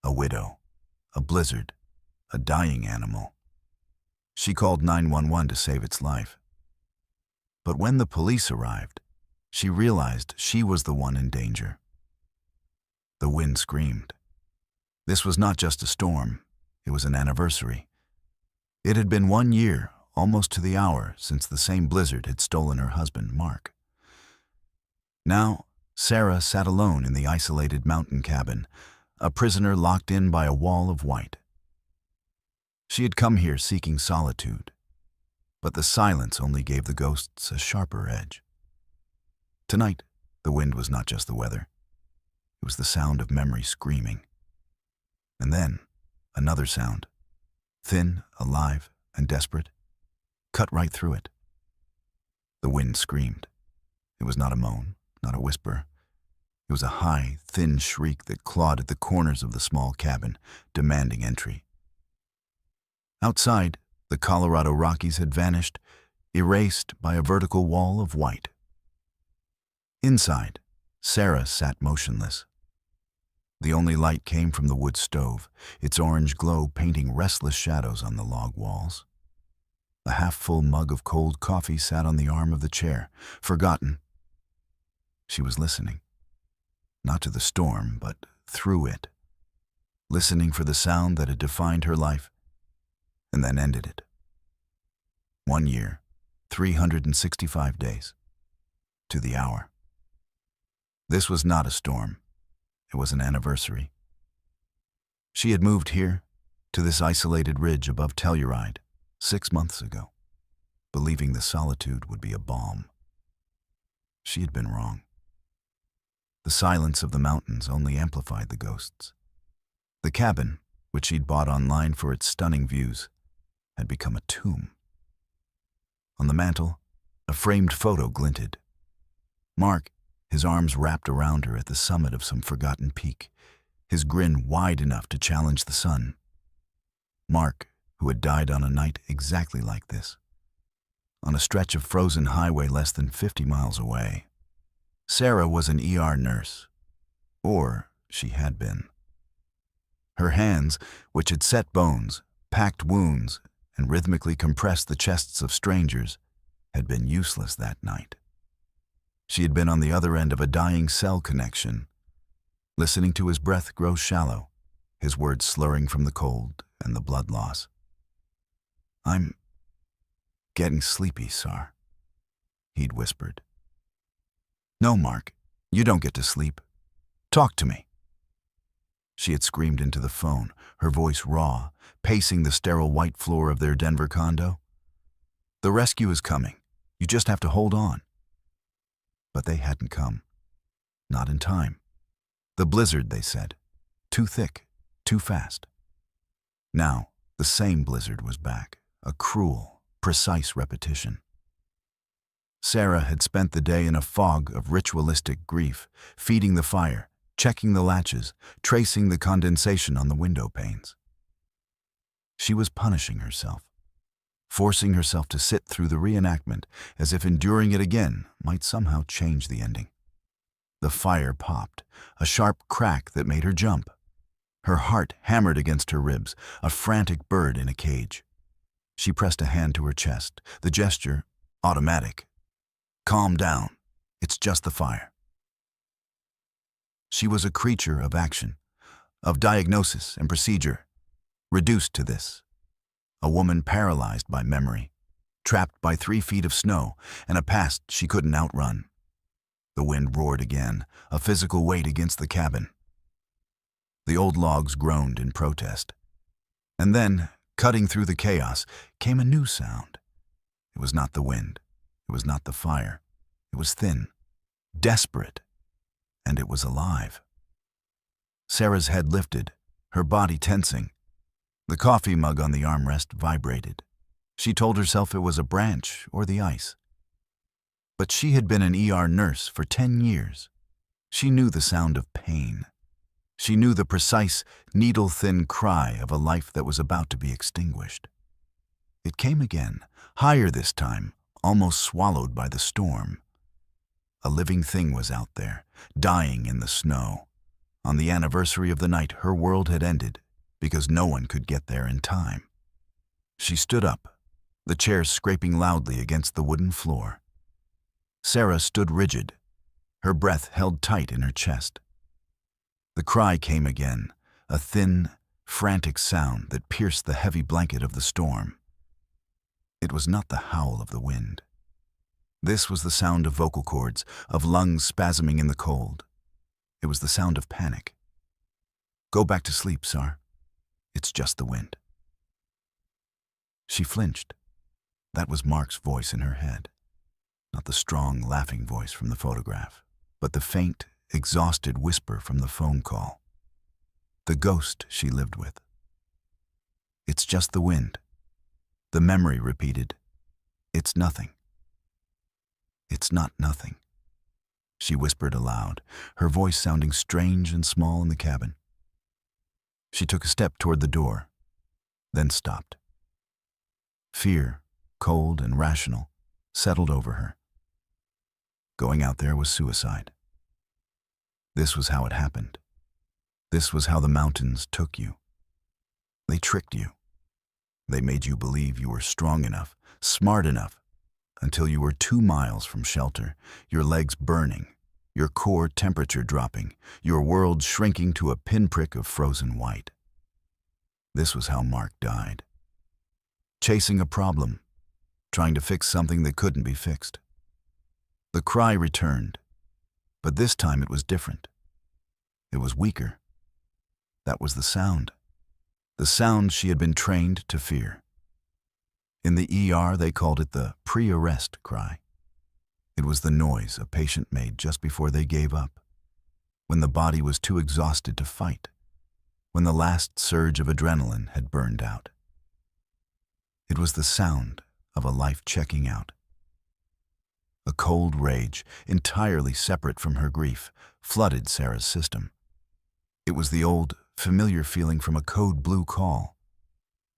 a widow, a blizzard, a dying animal. She called 911 to save its life. But when the police arrived, she realized she was the one in danger. The wind screamed. This was not just a storm, it was an anniversary. It had been 1 year, almost to the hour, since the same blizzard had stolen her husband, Mark. Now, Sarah sat alone in the isolated mountain cabin, a prisoner locked in by a wall of white. She had come here seeking solitude, but the silence only gave the ghosts a sharper edge. Tonight, the wind was not just the weather. It was the sound of memory screaming. And then, another sound, thin, alive, and desperate, cut right through it. The wind screamed. It was not a moan, not a whisper. It was a high, thin shriek that clawed at the corners of the small cabin, demanding entry. Outside, the Colorado Rockies had vanished, erased by a vertical wall of white. Inside, Sarah sat motionless. The only light came from the wood stove, its orange glow painting restless shadows on the log walls. A half-full mug of cold coffee sat on the arm of the chair, forgotten. She was listening, not to the storm, but through it, listening for the sound that had defined her life and then ended it. 1 year, 365 days, to the hour. This was not a storm. It was an anniversary. She had moved here, to this isolated ridge above Telluride, 6 months ago, believing the solitude would be a balm. She had been wrong. The silence of the mountains only amplified the ghosts. The cabin, which she'd bought online for its stunning views, had become a tomb. On the mantel, a framed photo glinted. Mark, his arms wrapped around her at the summit of some forgotten peak, his grin wide enough to challenge the sun. Mark, who had died on a night exactly like this, on a stretch of frozen highway less than 50 miles away. Sarah was an ER nurse, or she had been. Her hands, which had set bones, packed wounds, and rhythmically compressed the chests of strangers, had been useless that night. She had been on the other end of a dying cell connection, listening to his breath grow shallow, his words slurring from the cold and the blood loss. "I'm getting sleepy, Sar," he'd whispered. "No, Mark, you don't get to sleep. Talk to me." She had screamed into the phone, her voice raw, pacing the sterile white floor of their Denver condo. "The rescue is coming. You just have to hold on." But they hadn't come. Not in time. The blizzard, they said. Too thick, too fast. Now, the same blizzard was back, a cruel, precise repetition. Sarah had spent the day in a fog of ritualistic grief, feeding the fire, checking the latches, tracing the condensation on the window panes. She was punishing herself, forcing herself to sit through the reenactment as if enduring it again might somehow change the ending. The fire popped, a sharp crack that made her jump. Her heart hammered against her ribs, a frantic bird in a cage. She pressed a hand to her chest, the gesture automatic. "Calm down. It's just the fire." She was a creature of action, of diagnosis and procedure, reduced to this. A woman paralyzed by memory, trapped by 3 feet of snow and a past she couldn't outrun. The wind roared again, a physical weight against the cabin. The old logs groaned in protest. And then, cutting through the chaos, came a new sound. It was not the wind. It was not the fire. It was thin, desperate, and it was alive. Sarah's head lifted, her body tensing. The coffee mug on the armrest vibrated. She told herself it was a branch or the ice. But she had been an ER nurse for 10 years. She knew the sound of pain. She knew the precise, needle-thin cry of a life that was about to be extinguished. It came again, higher this time, almost swallowed by the storm. A living thing was out there, dying in the snow, On the anniversary of the night her world had ended because no one could get there in time. She stood up, the chairs scraping loudly against the wooden floor. Sarah stood rigid, her breath held tight in her chest. The cry came again, a thin, frantic sound that pierced the heavy blanket of the storm. It was not the howl of the wind. This was the sound of vocal cords, of lungs spasming in the cold. It was the sound of panic. "Go back to sleep, Sar. It's just the wind." She flinched. That was Mark's voice in her head. Not the strong, laughing voice from the photograph, but the faint, exhausted whisper from the phone call. The ghost she lived with. "It's just the wind." The memory repeated, "It's nothing. It's not nothing." She whispered aloud, her voice sounding strange and small in the cabin. She took a step toward the door, then stopped. Fear, cold and rational, settled over her. Going out there was suicide. This was how it happened. This was how the mountains took you. They tricked you. They made you believe you were strong enough, smart enough, until you were 2 miles from shelter, your legs burning, your core temperature dropping, your world shrinking to a pinprick of frozen white. This was how Mark died. Chasing a problem, trying to fix something that couldn't be fixed. The cry returned, but this time it was different. It was weaker. That was the sound she had been trained to fear. In the ER, they called it the pre-arrest cry. It was the noise a patient made just before they gave up, when the body was too exhausted to fight, when the last surge of adrenaline had burned out. It was the sound of a life checking out. A cold rage, entirely separate from her grief, flooded Sarah's system. It was the old, familiar feeling from a code blue call.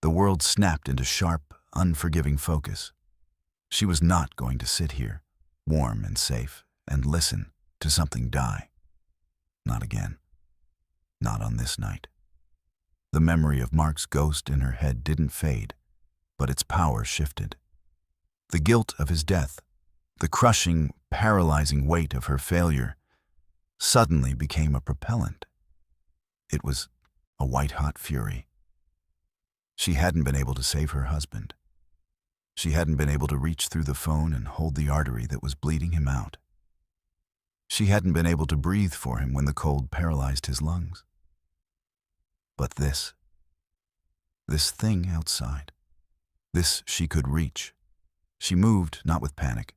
The world snapped into sharp, unforgiving focus. She was not going to sit here, warm and safe, and listen to something die. Not again. Not on this night. The memory of Mark's ghost in her head didn't fade, but its power shifted. The guilt of his death, the crushing, paralyzing weight of her failure, suddenly became a propellant. It was a white-hot fury. She hadn't been able to save her husband. She hadn't been able to reach through the phone and hold the artery that was bleeding him out. She hadn't been able to breathe for him when the cold paralyzed his lungs. But this thing outside, this she could reach. She moved not with panic,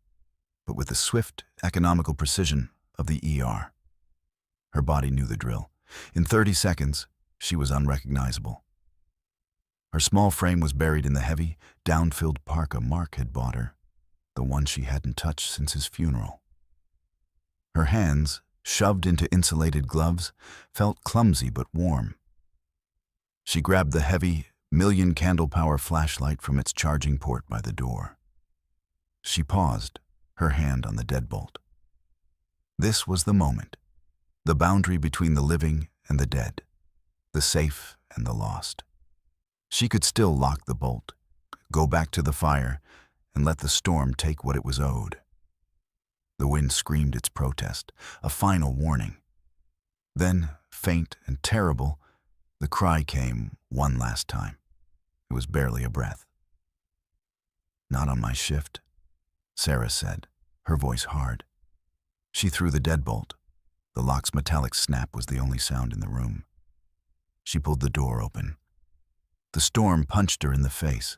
but with the swift, economical precision of the ER. Her body knew the drill. In 30 seconds, she was unrecognizable. Her small frame was buried in the heavy, down-filled parka Mark had bought her, the one she hadn't touched since his funeral. Her hands, shoved into insulated gloves, felt clumsy but warm. She grabbed the heavy, million-candle-power flashlight from its charging port by the door. She paused, her hand on the deadbolt. This was the moment, the boundary between the living and the dead, the safe and the lost. She could still lock the bolt, go back to the fire, and let the storm take what it was owed. The wind screamed its protest, a final warning. Then, faint and terrible, the cry came one last time. It was barely a breath. "Not on my shift," Sarah said, her voice hard. She threw the deadbolt. The lock's metallic snap was the only sound in the room. She pulled the door open. The storm punched her in the face.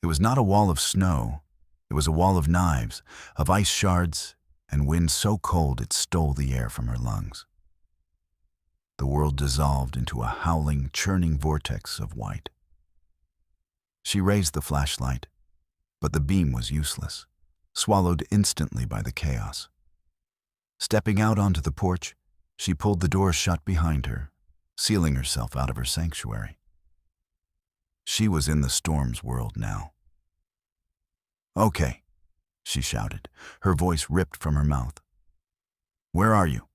It was not a wall of snow. It was a wall of knives, of ice shards, and wind so cold it stole the air from her lungs. The world dissolved into a howling, churning vortex of white. She raised the flashlight, but the beam was useless, swallowed instantly by the chaos. Stepping out onto the porch, she pulled the door shut behind her, sealing herself out of her sanctuary. She was in the storm's world now. "Okay," she shouted, her voice ripped from her mouth. "Where are you?"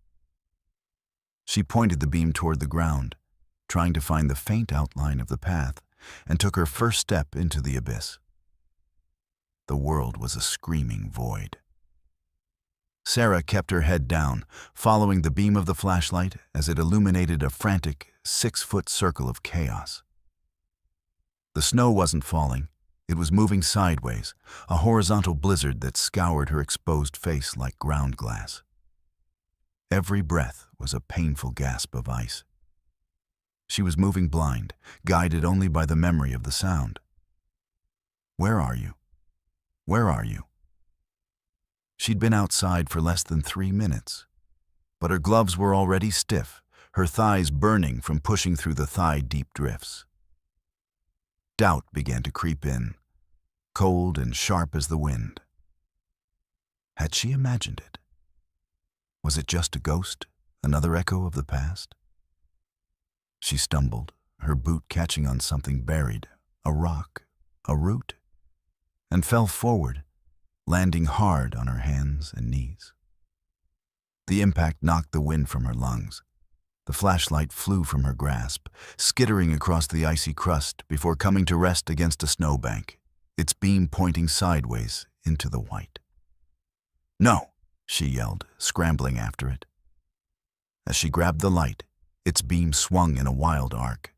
She pointed the beam toward the ground, trying to find the faint outline of the path, and took her first step into the abyss. The world was a screaming void. Sarah kept her head down, following the beam of the flashlight as it illuminated a frantic 6-foot circle of chaos. The snow wasn't falling. It was moving sideways, a horizontal blizzard that scoured her exposed face like ground glass. Every breath was a painful gasp of ice. She was moving blind, guided only by the memory of the sound. "Where are you? Where are you?" She'd been outside for less than 3 minutes, but her gloves were already stiff, her thighs burning from pushing through the thigh-deep drifts. Doubt began to creep in, cold and sharp as the wind. Had she imagined it? Was it just a ghost, another echo of the past? She stumbled, her boot catching on something buried, a rock, a root, and fell forward, landing hard on her hands and knees. The impact knocked the wind from her lungs. The flashlight flew from her grasp, skittering across the icy crust before coming to rest against a snowbank, its beam pointing sideways into the white. "No!" she yelled, scrambling after it. As she grabbed the light, its beam swung in a wild arc,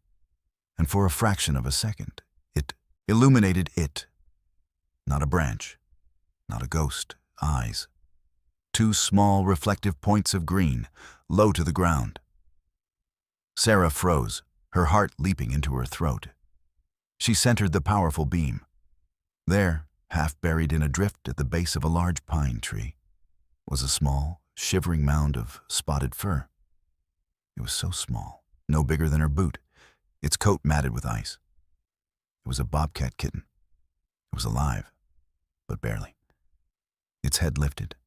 and for a fraction of a second, it illuminated it. Not a branch, not a ghost, eyes. 2 small reflective points of green, low to the ground. Sarah froze, her heart leaping into her throat. She centered the powerful beam. There, half buried in a drift at the base of a large pine tree, was a small, shivering mound of spotted fur. It was so small, no bigger than her boot, its coat matted with ice. It was a bobcat kitten. It was alive, but barely. Its head lifted,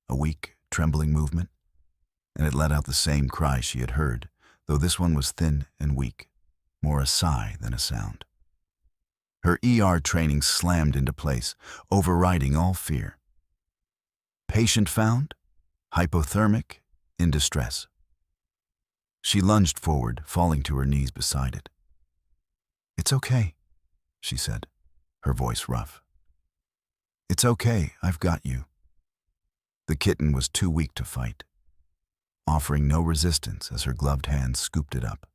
a weak, trembling movement, and it let out the same cry she had heard, though this one was thin and weak, more a sigh than a sound. Her ER training slammed into place, overriding all fear. Patient found, hypothermic, in distress. She lunged forward, falling to her knees beside it. "It's okay," she said, her voice rough. "It's okay, I've got you." The kitten was too weak to fight, offering no resistance as her gloved hands scooped it up.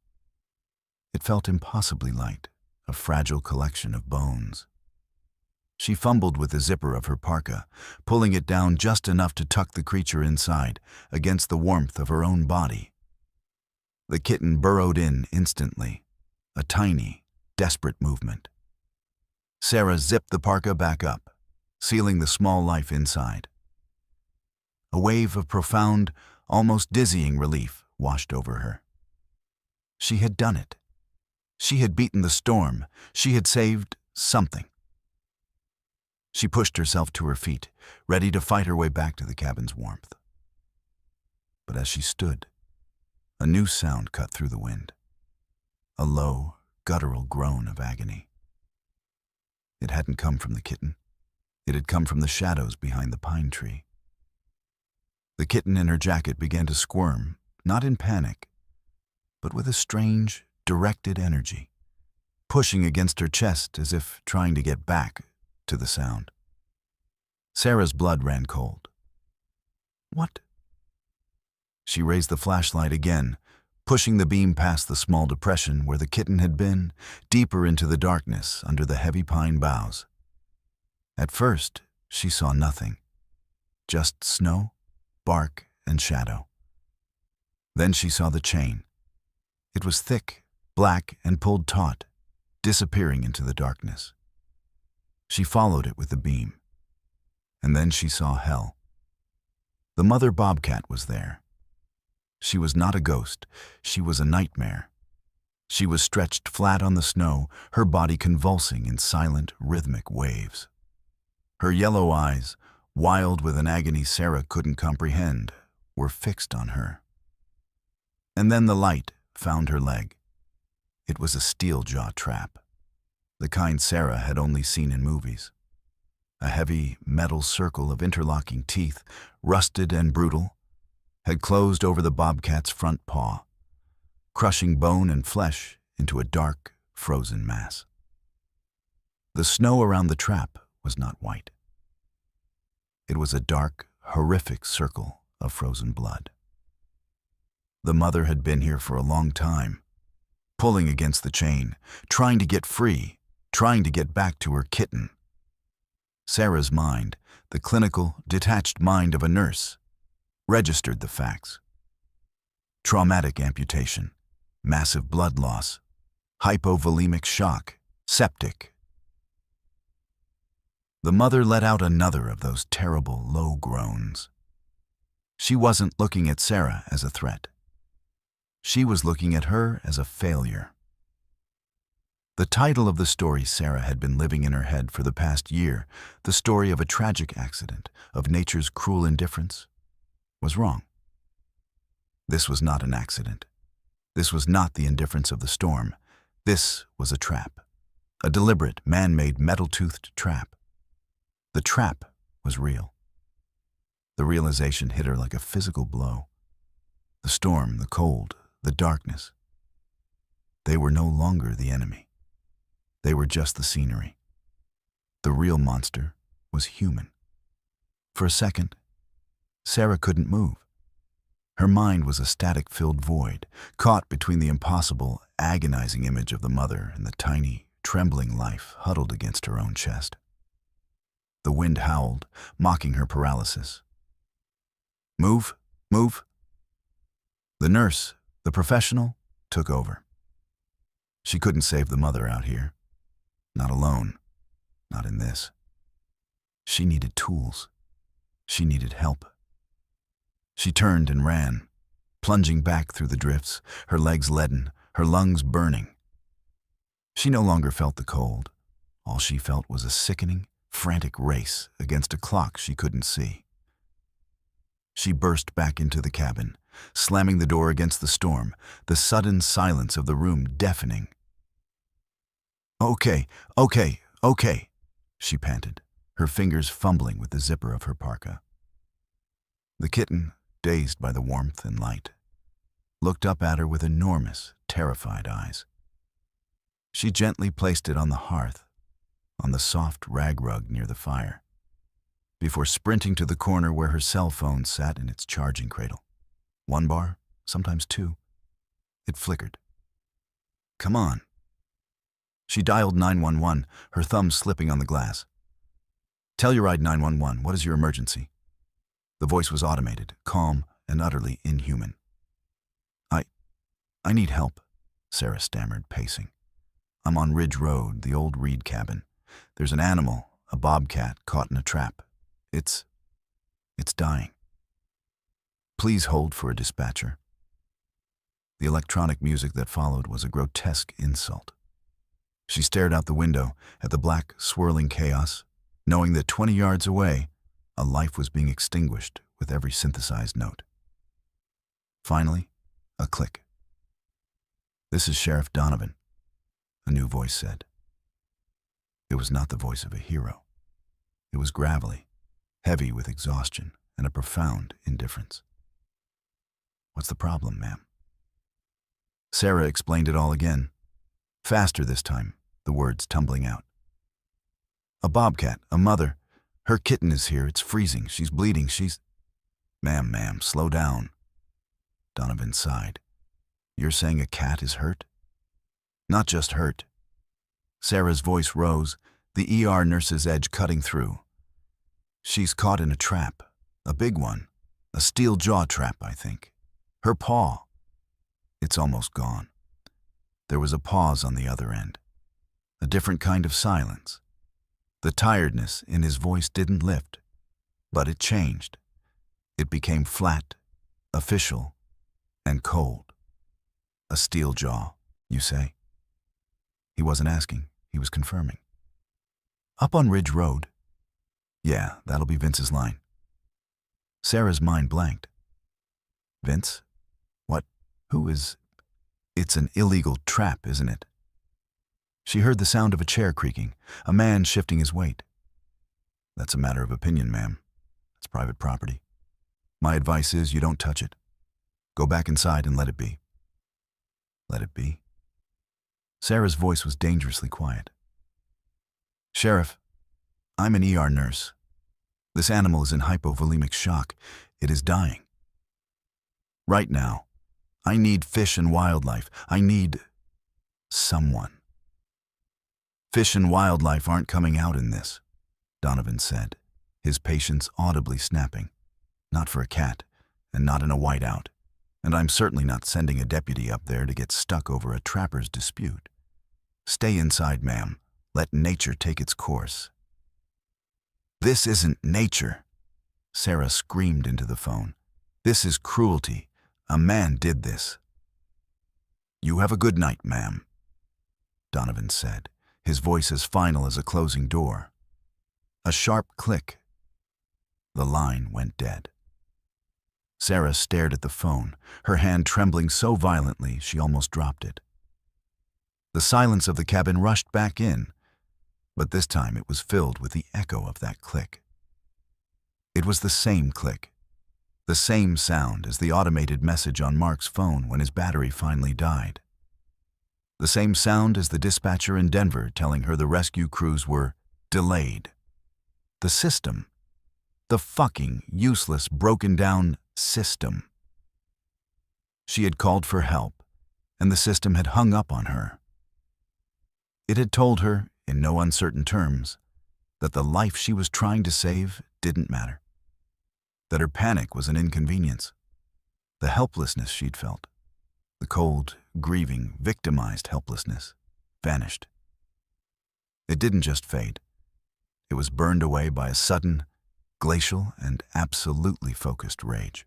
It felt impossibly light, a fragile collection of bones. She fumbled with the zipper of her parka, pulling it down just enough to tuck the creature inside, against the warmth of her own body. The kitten burrowed in instantly, a tiny, desperate movement. Sarah zipped the parka back up, sealing the small life inside. A wave of profound, almost dizzying relief washed over her. She had done it. She had beaten the storm. She had saved something. She pushed herself to her feet, ready to fight her way back to the cabin's warmth. But as she stood, a new sound cut through the wind. A low, guttural groan of agony. It hadn't come from the kitten. It had come from the shadows behind the pine tree. The kitten in her jacket began to squirm, not in panic, but with a strange, directed energy, pushing against her chest as if trying to get back to the sound. Sarah's blood ran cold. "What?" She raised the flashlight again, pushing the beam past the small depression where the kitten had been, deeper into the darkness under the heavy pine boughs. At first, she saw nothing, just snow, bark, and shadow. Then she saw the chain. It was thick, black, and pulled taut, disappearing into the darkness. She followed it with the beam, and then she saw hell. The mother bobcat was there. She was not a ghost, she was a nightmare. She was stretched flat on the snow, her body convulsing in silent, rhythmic waves. Her yellow eyes, wild with an agony Sarah couldn't comprehend, were fixed on her. And then the light found her leg. It was a steel-jaw trap, the kind Sarah had only seen in movies. A heavy, metal circle of interlocking teeth, rusted and brutal, had closed over the bobcat's front paw, crushing bone and flesh into a dark, frozen mass. The snow around the trap was not white. It was a dark, horrific circle of frozen blood. The mother had been here for a long time, pulling against the chain, trying to get free, trying to get back to her kitten. Sarah's mind, the clinical, detached mind of a nurse, registered the facts. Traumatic amputation, massive blood loss, hypovolemic shock, septic. The mother let out another of those terrible low groans. She wasn't looking at Sarah as a threat. She was looking at her as a failure. The title of the story Sarah had been living in her head for the past year, the story of a tragic accident, of nature's cruel indifference, was wrong. This was not an accident. This was not the indifference of the storm. This was a trap, a deliberate, man-made, metal-toothed trap. The trap was real. The realization hit her like a physical blow. The storm, the cold, the darkness. They were no longer the enemy. They were just the scenery. The real monster was human. For a second, Sarah couldn't move. Her mind was a static-filled void, caught between the impossible, agonizing image of the mother and the tiny, trembling life huddled against her own chest. The wind howled, mocking her paralysis. Move, move. The nurse, the professional, took over. She couldn't save the mother out here. Not alone. Not in this. She needed tools. She needed help. She turned and ran, plunging back through the drifts, her legs leaden, her lungs burning. She no longer felt the cold. All she felt was a sickening, frantic race against a clock she couldn't see. She burst back into the cabin, slamming the door against the storm, the sudden silence of the room deafening. Okay, she panted, her fingers fumbling with the zipper of her parka. The kitten, dazed by the warmth and light, looked up at her with enormous, terrified eyes. She gently placed it on the hearth, on the soft rag rug near the fire, before sprinting to the corner where her cell phone sat in its charging cradle. 1 bar, sometimes 2. It flickered. Come on. She dialed 911, her thumb slipping on the glass. Telluride 911, what is your emergency? The voice was automated, calm, and utterly inhuman. I need help, Sarah stammered, pacing. I'm on Ridge Road, the old Reed cabin. There's an animal, a bobcat, caught in a trap. It's dying. Please hold for a dispatcher. The electronic music that followed was a grotesque insult. She stared out the window at the black, swirling chaos, knowing that 20 yards away, a life was being extinguished with every synthesized note. Finally, a click. This is Sheriff Donovan, a new voice said. It was not the voice of a hero. It was gravelly, heavy with exhaustion and a profound indifference. What's the problem, ma'am? Sarah explained it all again, faster this time, the words tumbling out. A bobcat, a mother. Her kitten is here. It's freezing. She's bleeding. Ma'am, slow down. Donovan sighed. You're saying a cat is hurt? Not just hurt. Sarah's voice rose, the ER nurse's edge cutting through. She's caught in a trap, a big one, a steel jaw trap, I think. Her paw. It's almost gone. There was a pause on the other end, a different kind of silence. The tiredness in his voice didn't lift, but it changed. It became flat, official, and cold. A steel jaw, you say? He wasn't asking, he was confirming. Up on Ridge Road? Yeah, that'll be Vince's line. Sarah's mind blanked. Vince? What? Who is... It's an illegal trap, isn't it? She heard the sound of a chair creaking, a man shifting his weight. That's a matter of opinion, ma'am. It's private property. My advice is you don't touch it. Go back inside and let it be. Let it be? Sarah's voice was dangerously quiet. Sheriff, I'm an ER nurse. This animal is in hypovolemic shock. It is dying. Right now, I need fish and wildlife. I need someone. Fish and wildlife aren't coming out in this, Donovan said, his patience audibly snapping. Not for a cat, and not in a whiteout. And I'm certainly not sending a deputy up there to get stuck over a trapper's dispute. Stay inside, ma'am. Let nature take its course. This isn't nature, Sarah screamed into the phone. This is cruelty. A man did this. You have a good night, ma'am, Donovan said, his voice as final as a closing door. A sharp click. The line went dead. Sarah stared at the phone, her hand trembling so violently she almost dropped it. The silence of the cabin rushed back in, but this time it was filled with the echo of that click. It was the same click, the same sound as the automated message on Mark's phone when his battery finally died. The same sound as the dispatcher in Denver telling her the rescue crews were delayed. The system. The fucking useless, broken-down system. She had called for help, and the system had hung up on her. It had told her, in no uncertain terms, that the life she was trying to save didn't matter. That her panic was an inconvenience. The helplessness she'd felt, the cold, grieving, victimized helplessness, vanished. It didn't just fade. It was burned away by a sudden, glacial, and absolutely focused rage.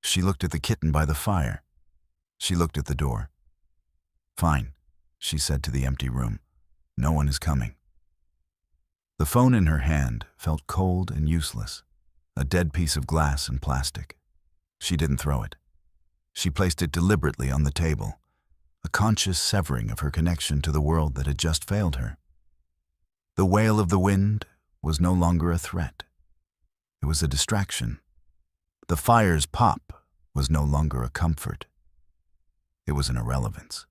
She looked at the kitten by the fire. She looked at the door. Fine, she said to the empty room. No one is coming. The phone in her hand felt cold and useless, a dead piece of glass and plastic. She didn't throw it. She placed it deliberately on the table, a conscious severing of her connection to the world that had just failed her. The wail of the wind was no longer a threat. It was a distraction. The fire's pop was no longer a comfort. It was an irrelevance.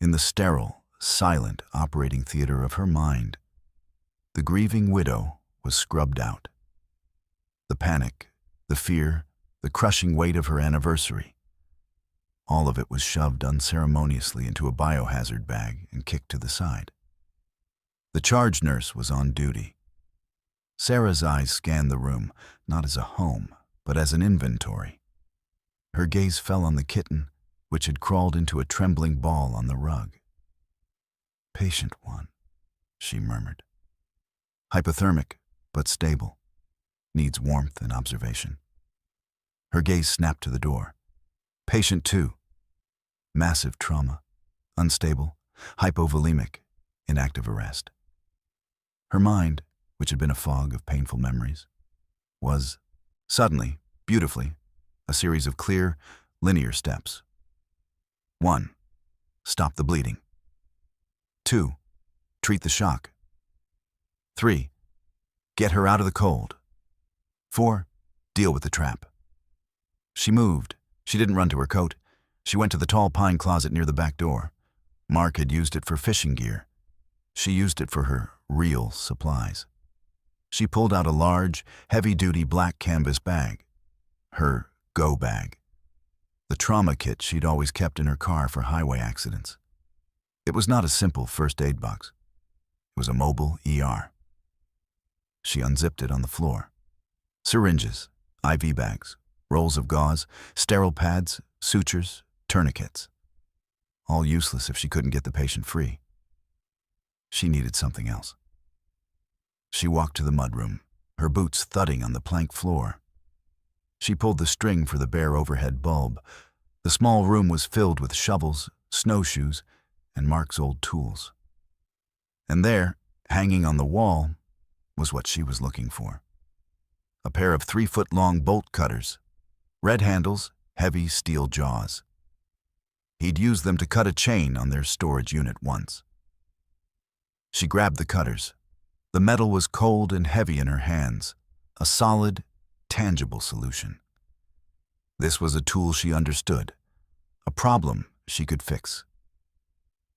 In the sterile, silent operating theater of her mind, the grieving widow was scrubbed out. The panic, the fear, the crushing weight of her anniversary, all of it was shoved unceremoniously into a biohazard bag and kicked to the side. The charge nurse was on duty. Sarah's eyes scanned the room, not as a home, but as an inventory. Her gaze fell on the kitten, which had crawled into a trembling ball on the rug. Patient one, she murmured. Hypothermic, but stable. Needs warmth and observation. Her gaze snapped to the door. Patient two. Massive trauma. Unstable. Hypovolemic. In active arrest. Her mind, which had been a fog of painful memories, was, suddenly, beautifully, a series of clear, linear steps. 1. Stop the bleeding. 2. Treat the shock. 3. Get her out of the cold. 4. Deal with the trap. She moved. She didn't run to her coat. She went to the tall pine closet near the back door. Mark had used it for fishing gear. She used it for her real supplies. She pulled out a large, heavy-duty black canvas bag. Her go bag. The trauma kit she'd always kept in her car for highway accidents. It was not a simple first aid box. It was a mobile ER. She unzipped it on the floor. Syringes, IV bags, rolls of gauze, sterile pads, sutures, tourniquets. All useless if she couldn't get the patient free. She needed something else. She walked to the mudroom, her boots thudding on the plank floor. She pulled the string for the bare overhead bulb. The small room was filled with shovels, snowshoes, and Mark's old tools. And there, hanging on the wall, was what she was looking for. A pair of 3-foot-long bolt cutters, red handles, heavy steel jaws. He'd used them to cut a chain on their storage unit once. She grabbed the cutters. The metal was cold and heavy in her hands, a solid, tangible solution. This was a tool she understood, a problem she could fix.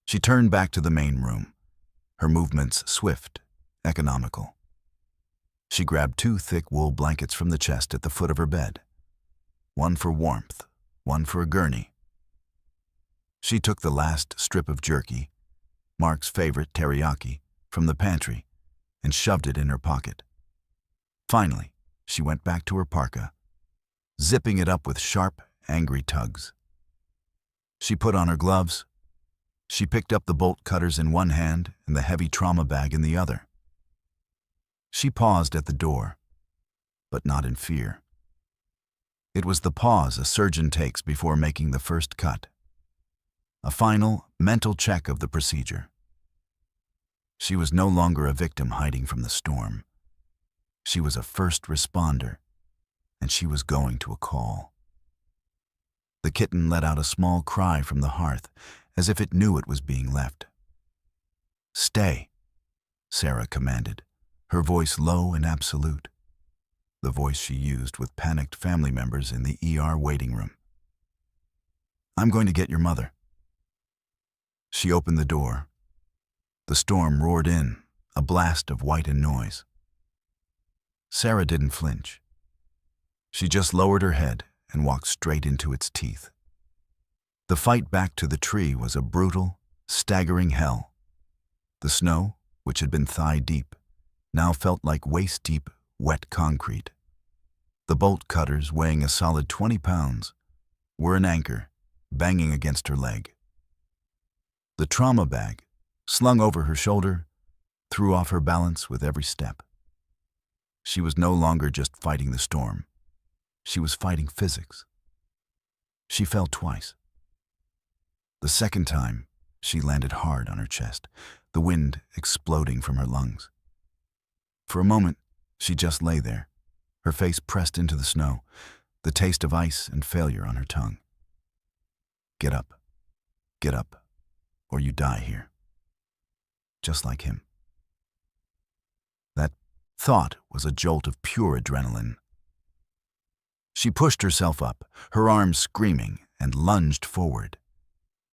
She turned back to the main room, her movements swift, economical. She grabbed 2 thick wool blankets from the chest at the foot of her bed, one for warmth, one for a gurney. She took the last strip of jerky, Mark's favorite teriyaki, from the pantry and shoved it in her pocket. Finally, she went back to her parka, zipping it up with sharp, angry tugs. She put on her gloves. She picked up the bolt cutters in one hand and the heavy trauma bag in the other. She paused at the door, but not in fear. It was the pause a surgeon takes before making the first cut. A final, mental check of the procedure. She was no longer a victim hiding from the storm. She was a first responder, and she was going to a call. The kitten let out a small cry from the hearth, as if it knew it was being left. "Stay," Sarah commanded, her voice low and absolute, the voice she used with panicked family members in the ER waiting room. "I'm going to get your mother." She opened the door. The storm roared in, a blast of white and noise. Sarah didn't flinch. She just lowered her head and walked straight into its teeth. The fight back to the tree was a brutal, staggering hell. The snow, which had been thigh-deep, now felt like waist-deep, wet concrete. The bolt cutters, weighing a solid 20 pounds, were an anchor, banging against her leg. The trauma bag, slung over her shoulder, threw off her balance with every step. She was no longer just fighting the storm. She was fighting physics. She fell twice. The second time, she landed hard on her chest, the wind exploding from her lungs. For a moment, she just lay there, her face pressed into the snow, the taste of ice and failure on her tongue. Get up, or you die here. Just like him. That thought was a jolt of pure adrenaline. She pushed herself up, her arms screaming, and lunged forward.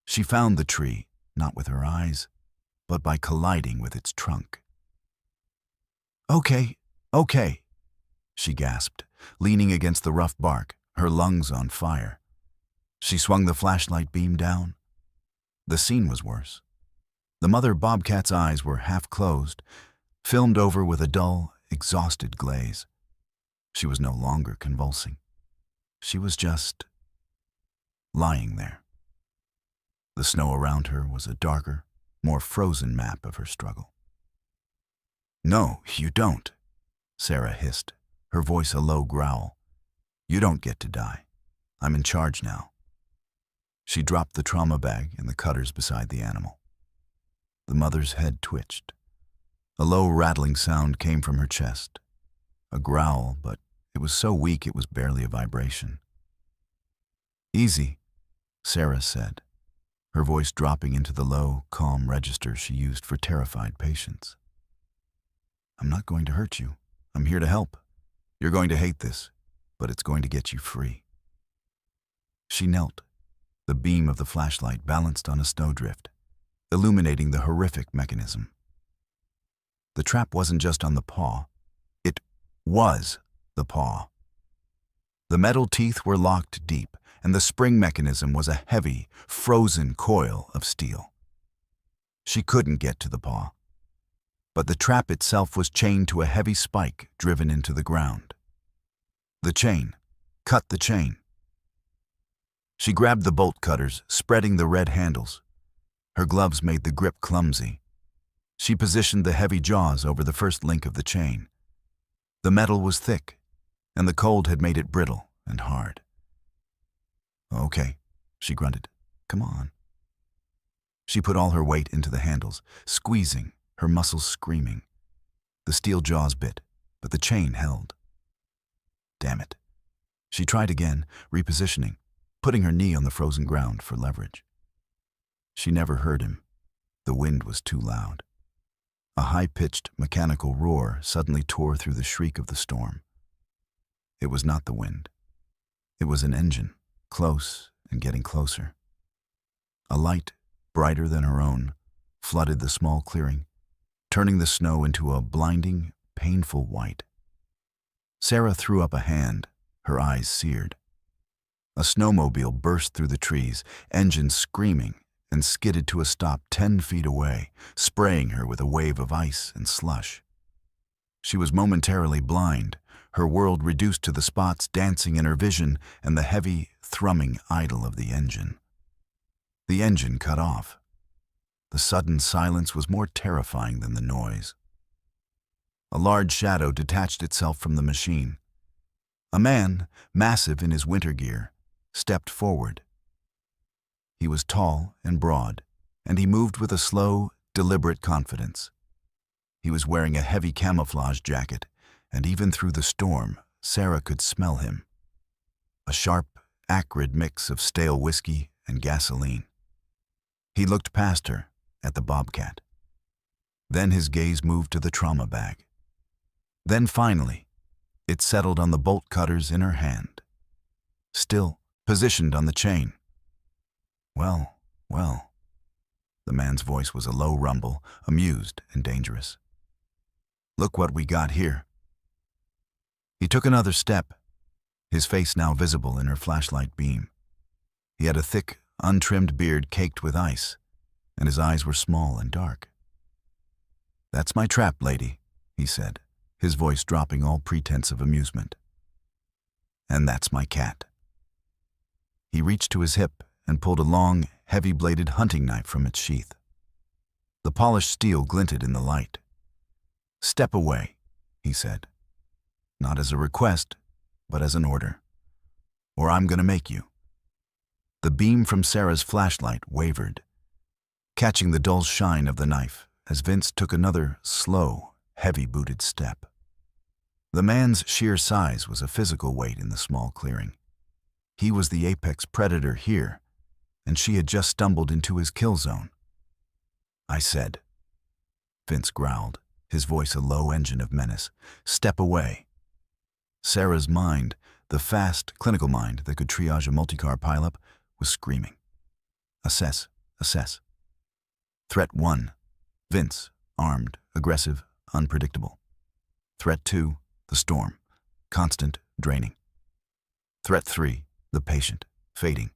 She found the tree, not with her eyes, but by colliding with its trunk. Okay, she gasped, leaning against the rough bark, her lungs on fire. She swung the flashlight beam down. The scene was worse. The mother bobcat's eyes were half closed, filmed over with a dull, exhausted glaze. She was no longer convulsing. She was just lying there. The snow around her was a darker, more frozen map of her struggle. "No, you don't," Sarah hissed, her voice a low growl. "You don't get to die. I'm in charge now." She dropped the trauma bag and the cutters beside the animal. The mother's head twitched. A low rattling sound came from her chest. A growl, but it was so weak it was barely a vibration. "Easy," Sarah said, her voice dropping into the low, calm register she used for terrified patients. "I'm not going to hurt you. I'm here to help. You're going to hate this, but it's going to get you free." She knelt, the beam of the flashlight balanced on a snowdrift, illuminating the horrific mechanism. The trap wasn't just on the paw. It was the paw. The metal teeth were locked deep, and the spring mechanism was a heavy, frozen coil of steel. She couldn't get to the paw, but the trap itself was chained to a heavy spike driven into the ground. The chain. Cut the chain. She grabbed the bolt cutters, spreading the red handles. Her gloves made the grip clumsy. She positioned the heavy jaws over the first link of the chain. The metal was thick, and the cold had made it brittle and hard. "Okay," she grunted. "Come on." She put all her weight into the handles, squeezing, her muscles screaming. The steel jaws bit, but the chain held. Damn it. She tried again, repositioning, putting her knee on the frozen ground for leverage. She never heard him. The wind was too loud. A high-pitched, mechanical roar suddenly tore through the shriek of the storm. It was not the wind. It was an engine, close and getting closer. A light, brighter than her own, flooded the small clearing, turning the snow into a blinding, painful white. Sarah threw up a hand, her eyes seared. A snowmobile burst through the trees, engine screaming, and skidded to a stop 10 feet away, spraying her with a wave of ice and slush. She was momentarily blind, her world reduced to the spots dancing in her vision and the heavy, thrumming idle of the engine. The engine cut off. The sudden silence was more terrifying than the noise. A large shadow detached itself from the machine. A man, massive in his winter gear, stepped forward. He was tall and broad, and he moved with a slow, deliberate confidence. He was wearing a heavy camouflage jacket, and even through the storm, Sarah could smell him. A sharp, acrid mix of stale whiskey and gasoline. He looked past her, at the Bobcat. Then his gaze moved to the trauma bag. Then finally, it settled on the bolt cutters in her hand, still positioned on the chain. Well, well. The man's voice was a low rumble, amused and dangerous. Look what we got here. He took another step, his face now visible in her flashlight beam. He had a thick, untrimmed beard caked with ice, and his eyes were small and dark. "That's my trap, lady," he said, his voice dropping all pretense of amusement. "And that's my cat." He reached to his hip and pulled a long, heavy-bladed hunting knife from its sheath. The polished steel glinted in the light. "Step away," he said. "Not as a request, but as an order. Or I'm going to make you." The beam from Sarah's flashlight wavered, catching the dull shine of the knife as Vince took another slow, heavy-booted step. The man's sheer size was a physical weight in the small clearing. He was the apex predator here, and she had just stumbled into his kill zone. "I said," Vince growled, his voice a low engine of menace, "step away." Sarah's mind, the fast, clinical mind that could triage a multi-car pileup, was screaming. Assess, assess. Threat 1, Vince, armed, aggressive, unpredictable. Threat 2, the storm, constant, draining. Threat 3, the patient, fading.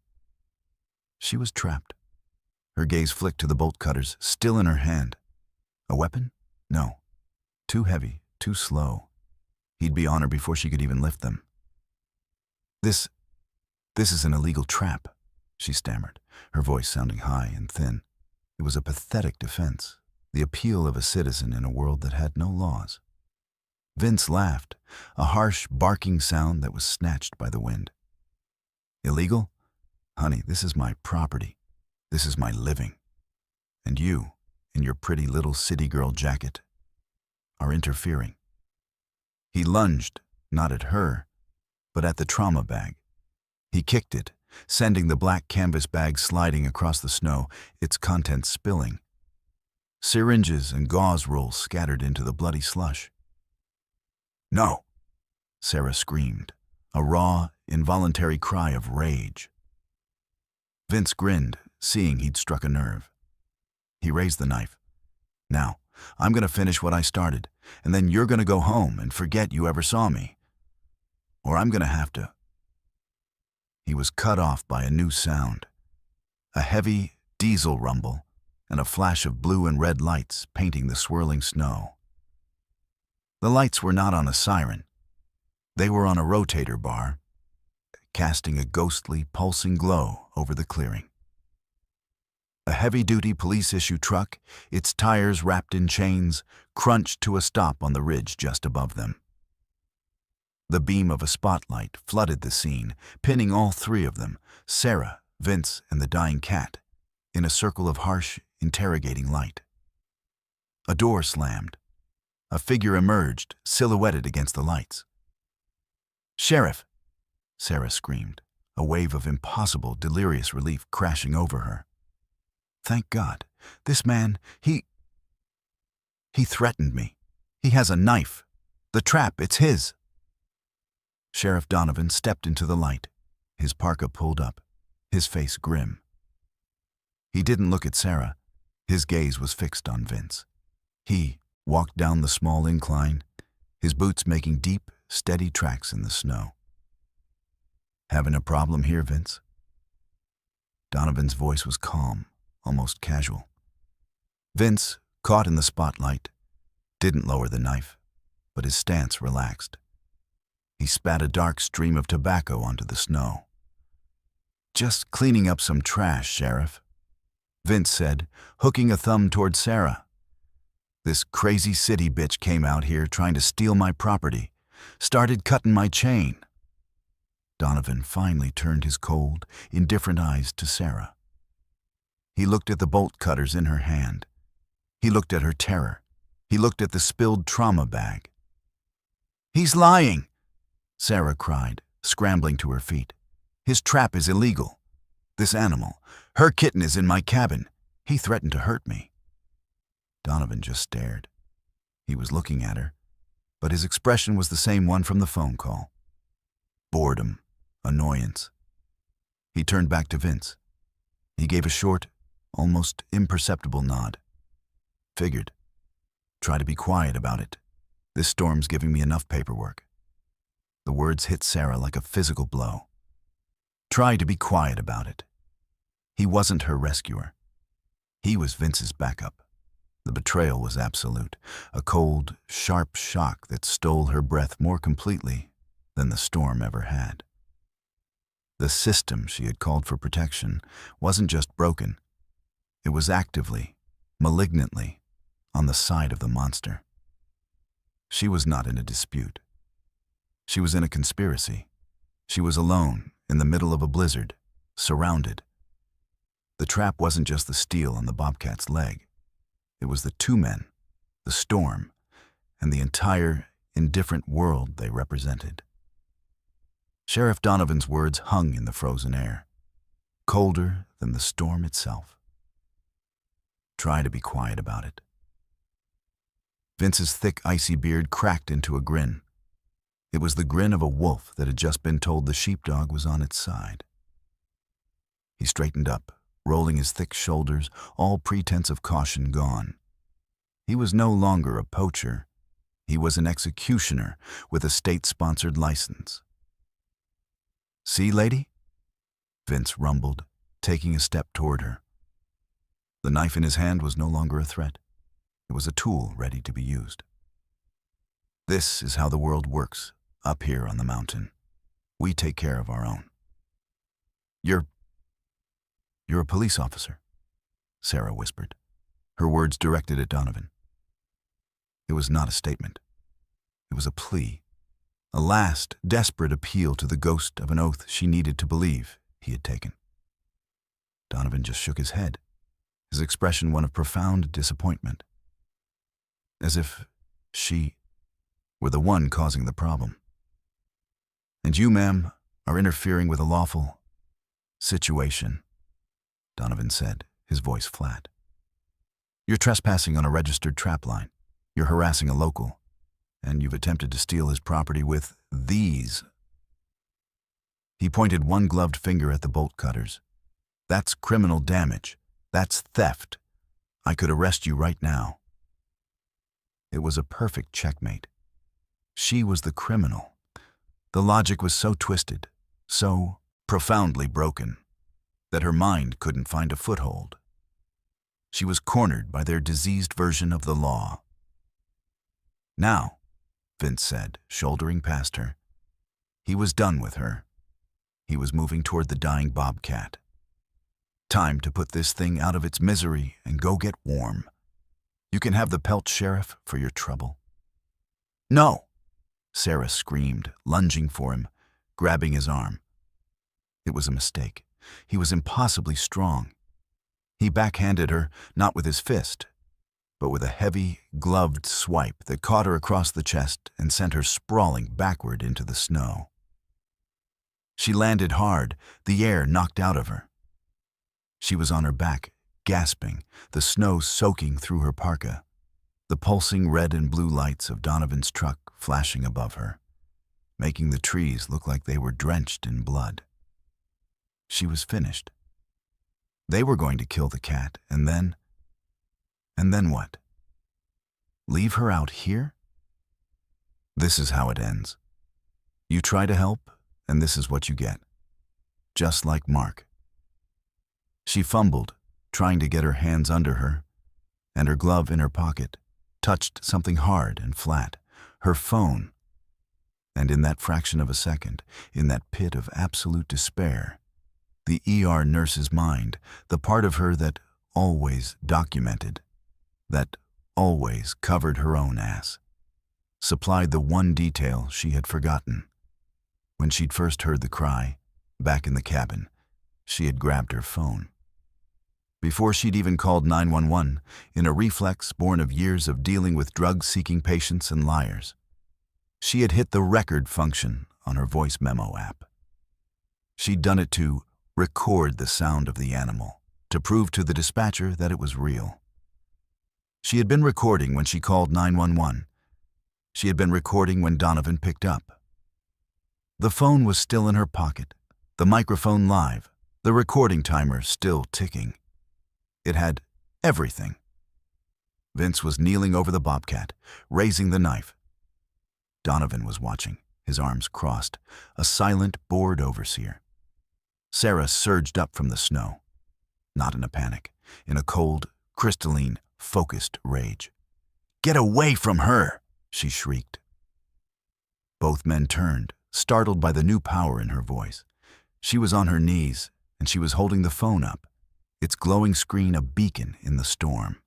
She was trapped. Her gaze flicked to the bolt cutters, still in her hand. A weapon? No. Too heavy, too slow. He'd be on her before she could even lift them. This is an illegal trap," she stammered, her voice sounding high and thin. It was a pathetic defense, the appeal of a citizen in a world that had no laws. Vince laughed, a harsh, barking sound that was snatched by the wind. "Illegal? Honey, this is my property. This is my living. And you, in your pretty little city girl jacket, are interfering." He lunged, not at her, but at the trauma bag. He kicked it, sending the black canvas bag sliding across the snow, its contents spilling. Syringes and gauze rolls scattered into the bloody slush. "No!" Sarah screamed, a raw, involuntary cry of rage. Vince grinned, seeing he'd struck a nerve. He raised the knife. "Now, I'm going to finish what I started, and then you're going to go home and forget you ever saw me. Or I'm going to have to." He was cut off by a new sound, a heavy diesel rumble and a flash of blue and red lights painting the swirling snow. The lights were not on a siren. They were on a rotator bar, casting a ghostly, pulsing glow over the clearing. A heavy-duty police-issue truck, its tires wrapped in chains, crunched to a stop on the ridge just above them. The beam of a spotlight flooded the scene, pinning all three of them, Sarah, Vince, and the dying cat, in a circle of harsh, interrogating light. A door slammed. A figure emerged, silhouetted against the lights. "Sheriff!" Sarah screamed, a wave of impossible, delirious relief crashing over her. "Thank God. This man, he threatened me. He has a knife. The trap, it's his." Sheriff Donovan stepped into the light, his parka pulled up, his face grim. He didn't look at Sarah. His gaze was fixed on Vince. He walked down the small incline, his boots making deep, steady tracks in the snow. "Having a problem here, Vince?" Donovan's voice was calm, almost casual. Vince, caught in the spotlight, didn't lower the knife, but his stance relaxed. He spat a dark stream of tobacco onto the snow. "Just cleaning up some trash, Sheriff," Vince said, hooking a thumb toward Sarah. "This crazy city bitch came out here trying to steal my property, started cutting my chain." Donovan finally turned his cold, indifferent eyes to Sarah. He looked at the bolt cutters in her hand. He looked at her terror. He looked at the spilled trauma bag. "He's lying!" Sarah cried, scrambling to her feet. "His trap is illegal. This animal, her kitten, is in my cabin. He threatened to hurt me." Donovan just stared. He was looking at her, but his expression was the same one from the phone call. Boredom, annoyance. He turned back to Vince. He gave a short, almost imperceptible nod. "Figured. Try to be quiet about it. This storm's giving me enough paperwork." The words hit Sarah like a physical blow. Try to be quiet about it. He wasn't her rescuer. He was Vince's backup. The betrayal was absolute, a cold, sharp shock that stole her breath more completely than the storm ever had. The system she had called for protection wasn't just broken. It was actively, malignantly, on the side of the monster. She was not in a dispute. She was in a conspiracy. She was alone, in the middle of a blizzard, surrounded. The trap wasn't just the steel on the Bobcat's leg. It was the two men, the storm, and the entire, indifferent world they represented. Sheriff Donovan's words hung in the frozen air, colder than the storm itself. Try to be quiet about it. Vince's thick, icy beard cracked into a grin. It was the grin of a wolf that had just been told the sheepdog was on its side. He straightened up, rolling his thick shoulders, all pretense of caution gone. He was no longer a poacher. He was an executioner with a state-sponsored license. "See, lady?" Vince rumbled, taking a step toward her. The knife in his hand was no longer a threat. It was a tool ready to be used. "This is how the world works, up here on the mountain. We take care of our own." You're a police officer," Sarah whispered, her words directed at Donovan. It was not a statement. It was a plea, a last, desperate appeal to the ghost of an oath she needed to believe he had taken. Donovan just shook his head, his expression one of profound disappointment, as if she were the one causing the problem. "And you, ma'am, are interfering with a lawful situation," Donovan said, his voice flat. "You're trespassing on a registered trap line. You're harassing a local. And you've attempted to steal his property with these." He pointed one gloved finger at the bolt cutters. "That's criminal damage. That's theft. I could arrest you right now." It was a perfect checkmate. She was the criminal. The logic was so twisted, so profoundly broken, that her mind couldn't find a foothold. She was cornered by their diseased version of the law. "Now," Vince said, shouldering past her. He was done with her. He was moving toward the dying Bobcat. "Time to put this thing out of its misery and go get warm. You can have the pelt, Sheriff, for your trouble." "No!" Sarah screamed, lunging for him, grabbing his arm. It was a mistake. He was impossibly strong. He backhanded her, not with his fist, but with a heavy, gloved swipe that caught her across the chest and sent her sprawling backward into the snow. She landed hard, the air knocked out of her. She was on her back, gasping, the snow soaking through her parka, the pulsing red and blue lights of Donovan's truck flashing above her. making the trees look like they were drenched in blood. She was finished. They were going to kill the cat, and then what? Leave her out here? This is how it ends. You try to help, and this is what you get. Just like Mark. She fumbled, trying to get her hands under her, and her glove in her pocket touched something hard and flat, her phone. And in that fraction of a second, in that pit of absolute despair, the ER nurse's mind, the part of her that always documented, that always covered her own ass, supplied the one detail she had forgotten. When she'd first heard the cry, back in the cabin, she had grabbed her phone. Before she'd even called 911, in a reflex born of years of dealing with drug-seeking patients and liars, she had hit the record function on her voice memo app. She'd done it to record the sound of the animal, to prove to the dispatcher that it was real. She had been recording when she called 911. She had been recording when Donovan picked up. The phone was still in her pocket, the microphone live, the recording timer still ticking. It had everything. Vince was kneeling over the Bobcat, raising the knife. Donovan was watching, his arms crossed, a silent, bored overseer. Sarah surged up from the snow, not in a panic, in a cold, crystalline, focused rage. "Get away from her!" she shrieked. Both men turned, startled by the new power in her voice. She was on her knees, and she was holding the phone up, its glowing screen a beacon in the storm.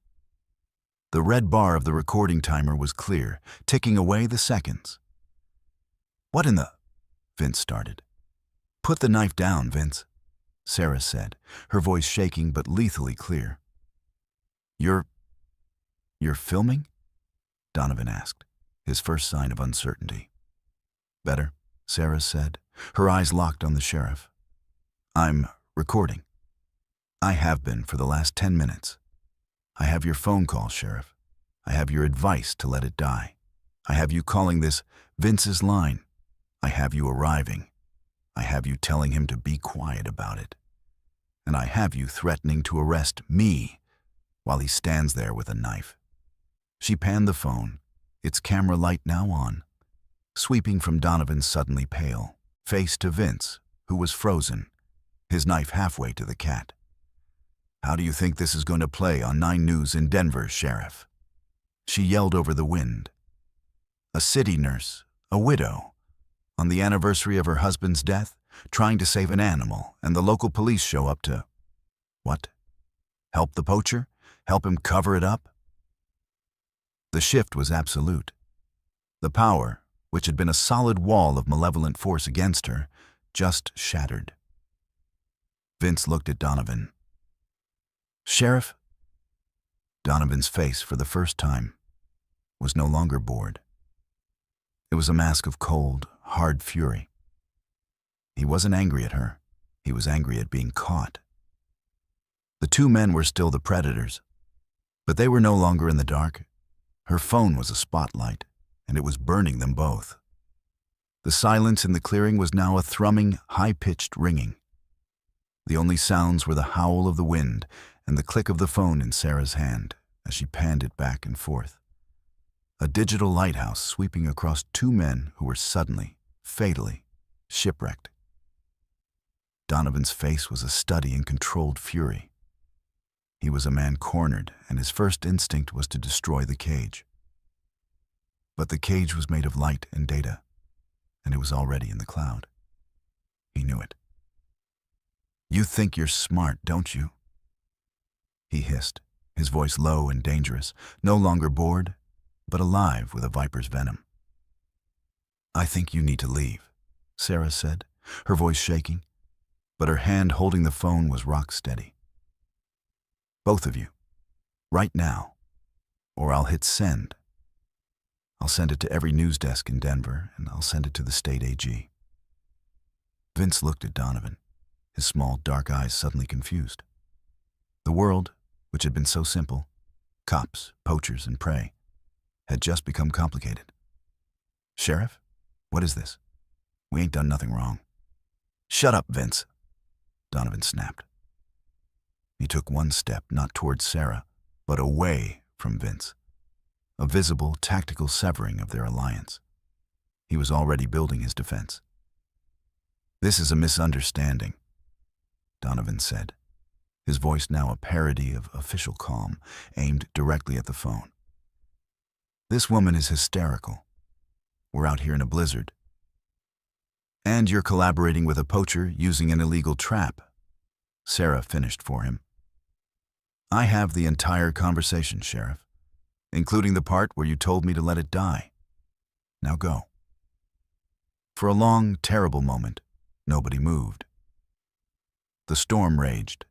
The red bar of the recording timer was clear, ticking away the seconds. "What in the—" Vince started. "Put the knife down, Vince," Sarah said, her voice shaking but lethally clear. You're filming?" Donovan asked, his first sign of uncertainty. "Better," Sarah said, her eyes locked on the sheriff. "I'm recording. I have been for the last 10 minutes. I have your phone call, Sheriff. I have your advice to let it die. I have you calling this Vince's line. I have you arriving. I have you telling him to be quiet about it. And I have you threatening to arrest me while he stands there with a knife." She panned the phone, its camera light now on, sweeping from Donovan's suddenly pale face to Vince, who was frozen, his knife halfway to the cat. "How do you think this is going to play on 9 News in Denver, Sheriff?" She yelled over the wind. A city nurse, a widow, on the anniversary of her husband's death, trying to save an animal, and the local police show up to, what? Help the poacher? Help him cover it up? The shift was absolute. The power, which had been a solid wall of malevolent force against her, just shattered. Vince looked at Donovan. "Sheriff?" Donovan's face, for the first time, was no longer bored. It was a mask of cold, hard fury. He wasn't angry at her. He was angry at being caught. The 2 men were still the predators, but they were no longer in the dark. Her phone was a spotlight, and it was burning them both. The silence in the clearing was now a thrumming, high-pitched ringing. The only sounds were the howl of the wind and the click of the phone in Sarah's hand as she panned it back and forth. A digital lighthouse sweeping across 2 men who were suddenly, fatally, shipwrecked. Donovan's face was a study in controlled fury. He was a man cornered, and his first instinct was to destroy the cage. But the cage was made of light and data, and it was already in the cloud. He knew it. "You think you're smart, don't you?" He hissed, his voice low and dangerous, no longer bored, but alive with a viper's venom. "I think you need to leave," Sarah said, her voice shaking, but her hand holding the phone was rock steady. "Both of you, right now, or I'll hit send. I'll send it to every news desk in Denver, and I'll send it to the state AG. Vince looked at Donovan, his small, dark eyes suddenly confused. The world, which had been so simple, cops, poachers, and prey, had just become complicated. "Sheriff, what is this?" We ain't done nothing wrong. Shut up, Vince, Donovan snapped. He took one step, not towards Sarah, but away from Vince, a visible, tactical severing of their alliance. He was already building his defense. "This is a misunderstanding," Donovan said, his voice now a parody of official calm, aimed directly at the phone. "This woman is hysterical. We're out here in a blizzard. And you're collaborating with a poacher using an illegal trap," Sarah finished for him. "I have the entire conversation, Sheriff, including the part where you told me to let it die. Now go." For a long, terrible moment, nobody moved. The storm raged,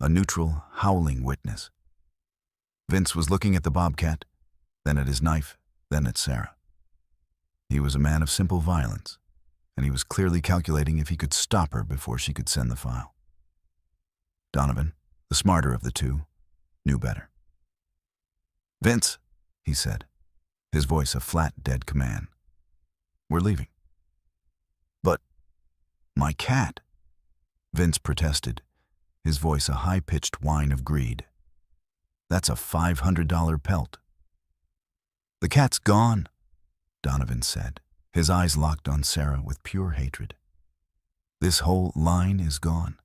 a neutral, howling witness. Vince was looking at the Bobcat, then at his knife, then at Sarah. He was a man of simple violence, and he was clearly calculating if he could stop her before she could send the file. Donovan, the smarter of the two, knew better. "Vince," he said, his voice a flat, dead command. "We're leaving." "But my cat," Vince protested, his voice a high-pitched whine of greed. "That's a $500 pelt." "The cat's gone," Donovan said, his eyes locked on Sarah with pure hatred. "This whole line is gone.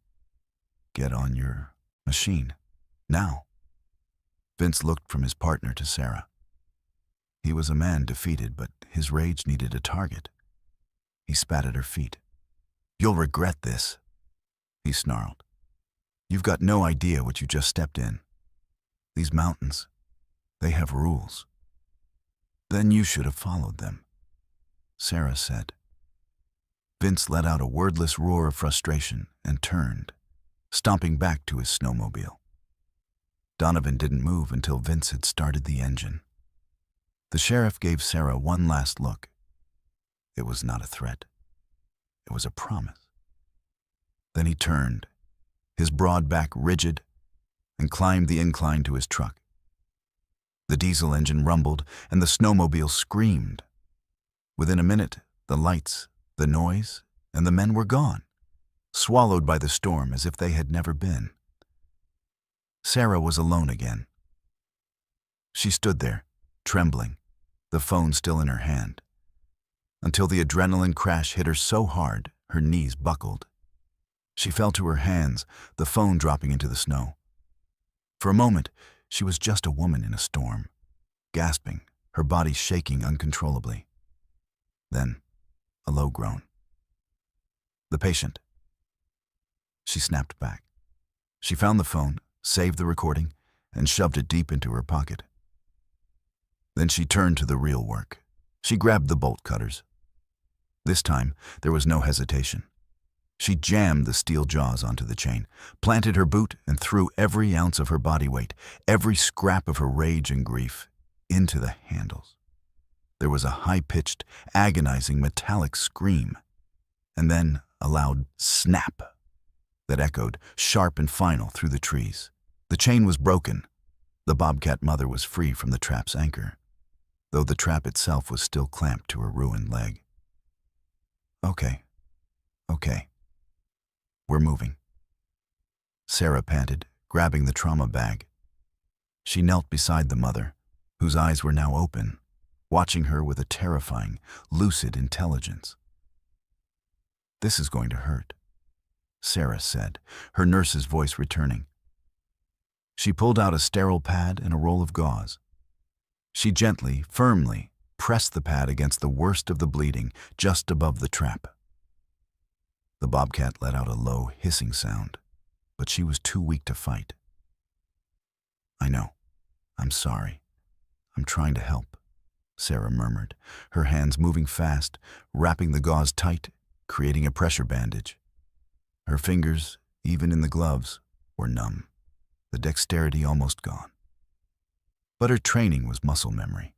Get on your machine, now." Vince looked from his partner to Sarah. He was a man defeated, but his rage needed a target. He spat at her feet. "You'll regret this," he snarled. "You've got no idea what you just stepped in. These mountains, they have rules." "Then you should have followed them," Sarah said. Vince let out a wordless roar of frustration and turned, stomping back to his snowmobile. Donovan didn't move until Vince had started the engine. The sheriff gave Sarah one last look. It was not a threat. It was a promise. Then he turned, his broad back rigid, and climbed the incline to his truck. The diesel engine rumbled, and the snowmobile screamed. Within a minute, the lights, the noise, and the men were gone, swallowed by the storm as if they had never been. Sarah was alone again. She stood there, trembling, the phone still in her hand, until the adrenaline crash hit her so hard her knees buckled. She fell to her hands, the phone dropping into the snow. For a moment, she was just a woman in a storm, gasping, her body shaking uncontrollably. Then, a low groan. "The patient." She snapped back. She found the phone, saved the recording, and shoved it deep into her pocket. Then she turned to the real work. She grabbed the bolt cutters. This time, there was no hesitation. She jammed the steel jaws onto the chain, planted her boot, and threw every ounce of her body weight, every scrap of her rage and grief, into the handles. There was a high-pitched, agonizing, metallic scream, and then a loud snap that echoed, sharp and final, through the trees. The chain was broken. The Bobcat mother was free from the trap's anchor, though the trap itself was still clamped to her ruined leg. Okay. We're moving," Sarah panted, grabbing the trauma bag. She knelt beside the mother, whose eyes were now open, watching her with a terrifying, lucid intelligence. "This is going to hurt," Sarah said, her nurse's voice returning. She pulled out a sterile pad and a roll of gauze. She gently, firmly, pressed the pad against the worst of the bleeding, just above the trap. The Bobcat let out a low, hissing sound, but she was too weak to fight. "I know. I'm sorry. I'm trying to help," Sarah murmured, her hands moving fast, wrapping the gauze tight, creating a pressure bandage. Her fingers, even in the gloves, were numb, the dexterity almost gone. But her training was muscle memory.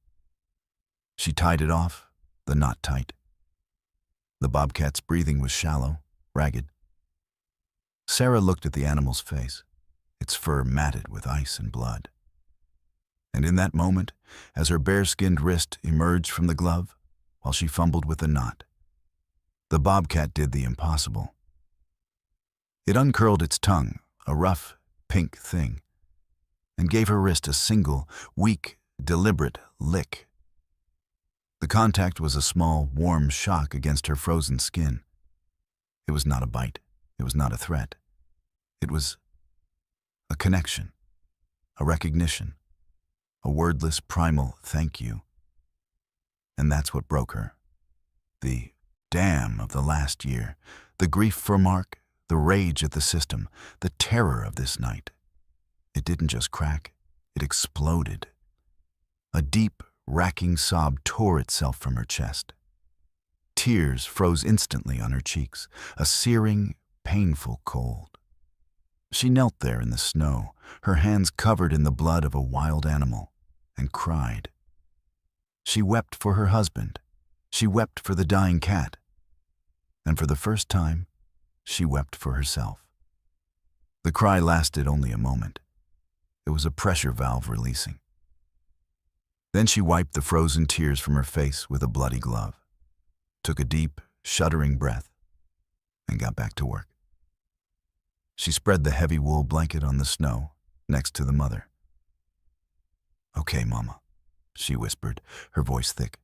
She tied it off, the knot tight. The Bobcat's breathing was shallow, ragged. Sarah looked at the animal's face, its fur matted with ice and blood. And in that moment, as her bare-skinned wrist emerged from the glove, while she fumbled with the knot, The bobcat did the impossible. It uncurled its tongue, a rough, pink thing, and gave her wrist a single, weak, deliberate lick. The contact was a small, warm shock against her frozen skin. It was not a bite. It was not a threat. It was a connection, a recognition, a wordless, primal thank you. And that's what broke her. The damn of the last year, the grief for Mark, the rage at the system, the terror of this night. It didn't just crack, it exploded. A deep, racking sob tore itself from her chest. Tears froze instantly on her cheeks, a searing, painful cold. She knelt there in the snow, her hands covered in the blood of a wild animal, and cried. She wept for her husband. She wept for the dying cat. And for the first time, she wept for herself. The cry lasted only a moment. It was a pressure valve releasing. Then she wiped the frozen tears from her face with a bloody glove, took a deep, shuddering breath, and got back to work. She spread the heavy wool blanket on the snow next to the mother. "Okay, Mama," she whispered, her voice thick.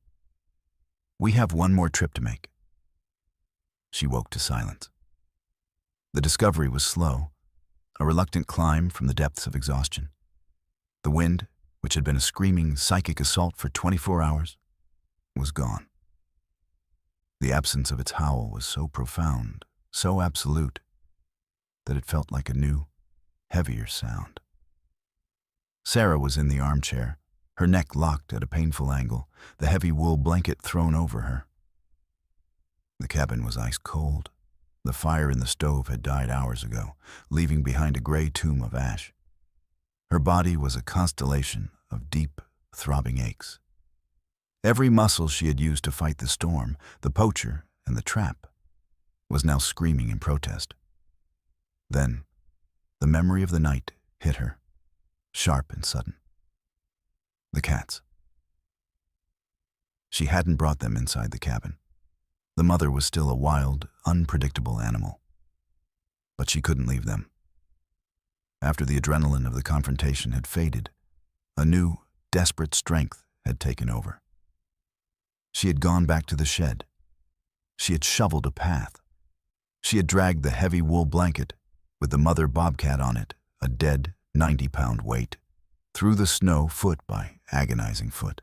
"We have one more trip to make." She woke to silence. The discovery was slow, a reluctant climb from the depths of exhaustion. The wind, which had been a screaming psychic assault for 24 hours, was gone. The absence of its howl was so profound, so absolute, that it felt like a new, heavier sound. Sarah was in the armchair, her neck locked at a painful angle, the heavy wool blanket thrown over her. The cabin was ice cold. The fire in the stove had died hours ago, leaving behind a gray tomb of ash. Her body was a constellation of deep, throbbing aches. Every muscle she had used to fight the storm, the poacher, and the trap, was now screaming in protest. Then, the memory of the night hit her, sharp and sudden. The cats. She hadn't brought them inside the cabin. The mother was still a wild, unpredictable animal. But she couldn't leave them. After the adrenaline of the confrontation had faded, a new, desperate strength had taken over. She had gone back to the shed. She had shoveled a path. She had dragged the heavy wool blanket, with the mother bobcat on it, a dead 90-pound weight, through the snow foot by agonizing foot.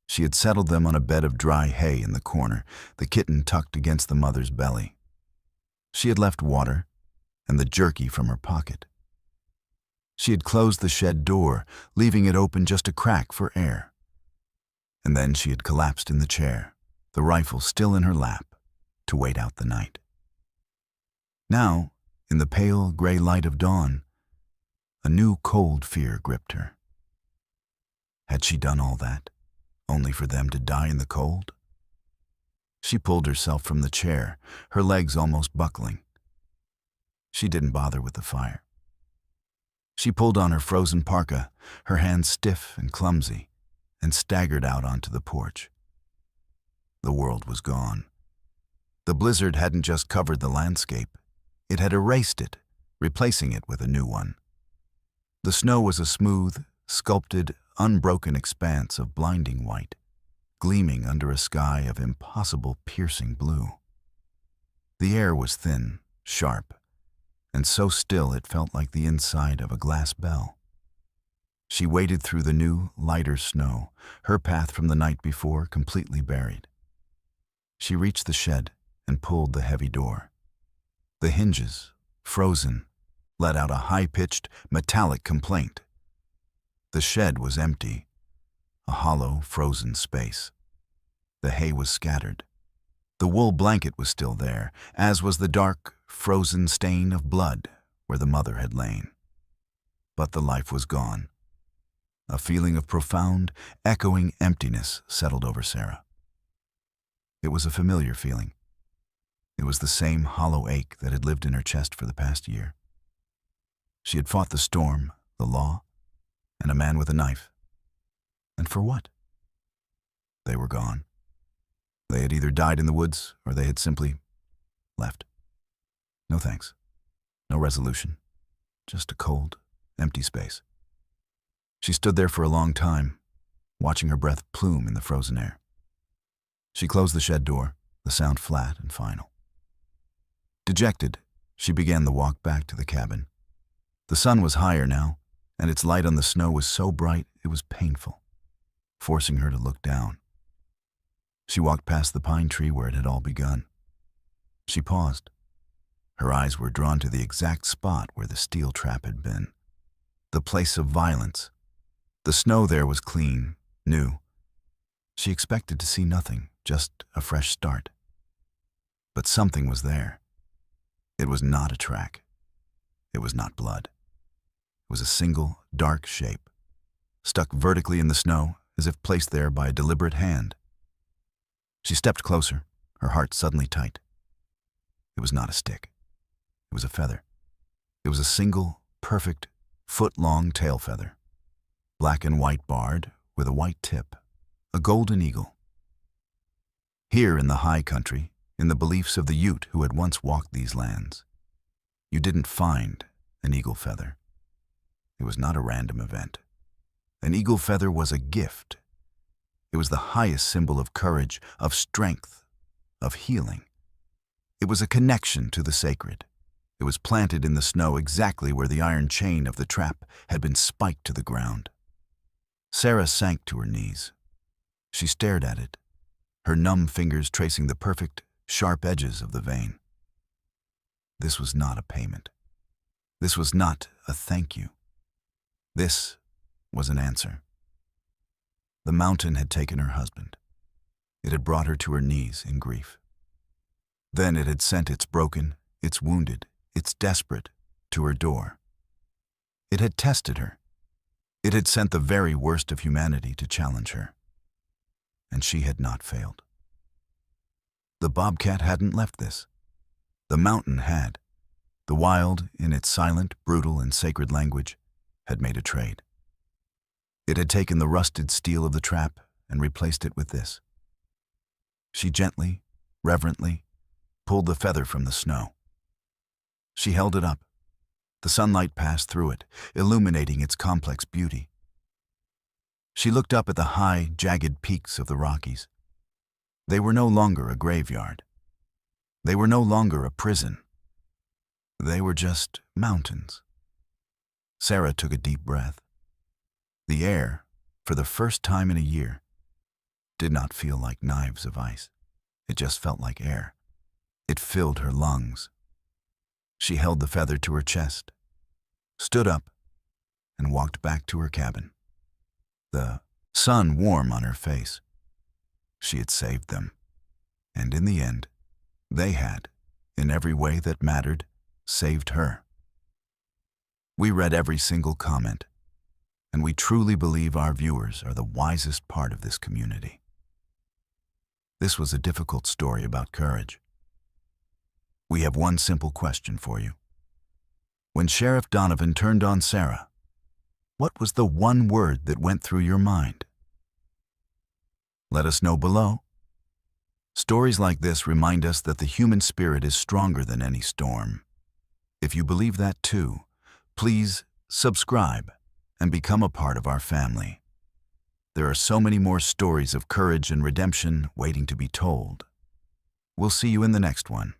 She had settled them on a bed of dry hay in the corner, the kitten tucked against the mother's belly. She had left water and the jerky from her pocket. She had closed the shed door, leaving it open just a crack for air. And then she had collapsed in the chair, the rifle still in her lap, to wait out the night. Now, in the pale gray light of dawn, a new cold fear gripped her. Had she done all that, only for them to die in the cold? She pulled herself from the chair, her legs almost buckling. She didn't bother with the fire. She pulled on her frozen parka, her hands stiff and clumsy, and staggered out onto the porch. The world was gone. The blizzard hadn't just covered the landscape. It had erased it, replacing it with a new one. The snow was a smooth, sculpted, unbroken expanse of blinding white, gleaming under a sky of impossible piercing blue. The air was thin, sharp, and so still it felt like the inside of a glass bell. She waded through the new, lighter snow, her path from the night before completely buried. She reached the shed and pulled the heavy door. The hinges, frozen, let out a high-pitched, metallic complaint. The shed was empty, a hollow, frozen space. The hay was scattered. The wool blanket was still there, as was the dark, frozen stain of blood where the mother had lain. But the life was gone. A feeling of profound, echoing emptiness settled over Sarah. It was a familiar feeling. It was the same hollow ache that had lived in her chest for the past year. She had fought the storm, the law, and a man with a knife. And for what? They were gone. They had either died in the woods or they had simply left. No thanks. No resolution. Just a cold, empty space. She stood there for a long time, watching her breath plume in the frozen air. She closed the shed door, the sound flat and final. Dejected, she began the walk back to the cabin. The sun was higher now, and its light on the snow was so bright it was painful, forcing her to look down. She walked past the pine tree where it had all begun. She paused. Her eyes were drawn to the exact spot where the steel trap had been. The place of violence. The snow there was clean, new. She expected to see nothing, just a fresh start. But something was there. It was not a track. It was not blood. It was a single, dark shape, stuck vertically in the snow as if placed there by a deliberate hand. She stepped closer, her heart suddenly tight. It was not a stick. It was a feather. It was a single, perfect, foot-long tail feather, black and white barred with a white tip, a golden eagle. Here in the high country, in the beliefs of the Ute who had once walked these lands, you didn't find an eagle feather. It was not a random event. An eagle feather was a gift. It was the highest symbol of courage, of strength, of healing. It was a connection to the sacred. It was planted in the snow exactly where the iron chain of the trap had been spiked to the ground. Sarah sank to her knees. She stared at it, her numb fingers tracing the perfect, sharp edges of the vein. This was not a payment. This was not a thank you. This was an answer. The mountain had taken her husband. It had brought her to her knees in grief. Then it had sent its broken, its wounded, its desperate to her door. It had tested her. It had sent the very worst of humanity to challenge her. And she had not failed. The bobcat hadn't left this. The mountain had. The wild, in its silent, brutal, and sacred language, had made a trade. It had taken the rusted steel of the trap and replaced it with this. She gently, reverently, pulled the feather from the snow. She held it up. The sunlight passed through it, illuminating its complex beauty. She looked up at the high, jagged peaks of the Rockies. They were no longer a graveyard. They were no longer a prison. They were just mountains. Sarah took a deep breath. The air, for the first time in a year, did not feel like knives of ice. It just felt like air. It filled her lungs. She held the feather to her chest, stood up, and walked back to her cabin. The sun warm on her face. She had saved them. And in the end, they had, in every way that mattered, saved her. We read every single comment, and we truly believe our viewers are the wisest part of this community. This was a difficult story about courage. We have one simple question for you. When Sheriff Donovan turned on Sarah, what was the one word that went through your mind? Let us know below. Stories like this remind us that the human spirit is stronger than any storm. If you believe that too, please subscribe and become a part of our family. There are so many more stories of courage and redemption waiting to be told. We'll see you in the next one.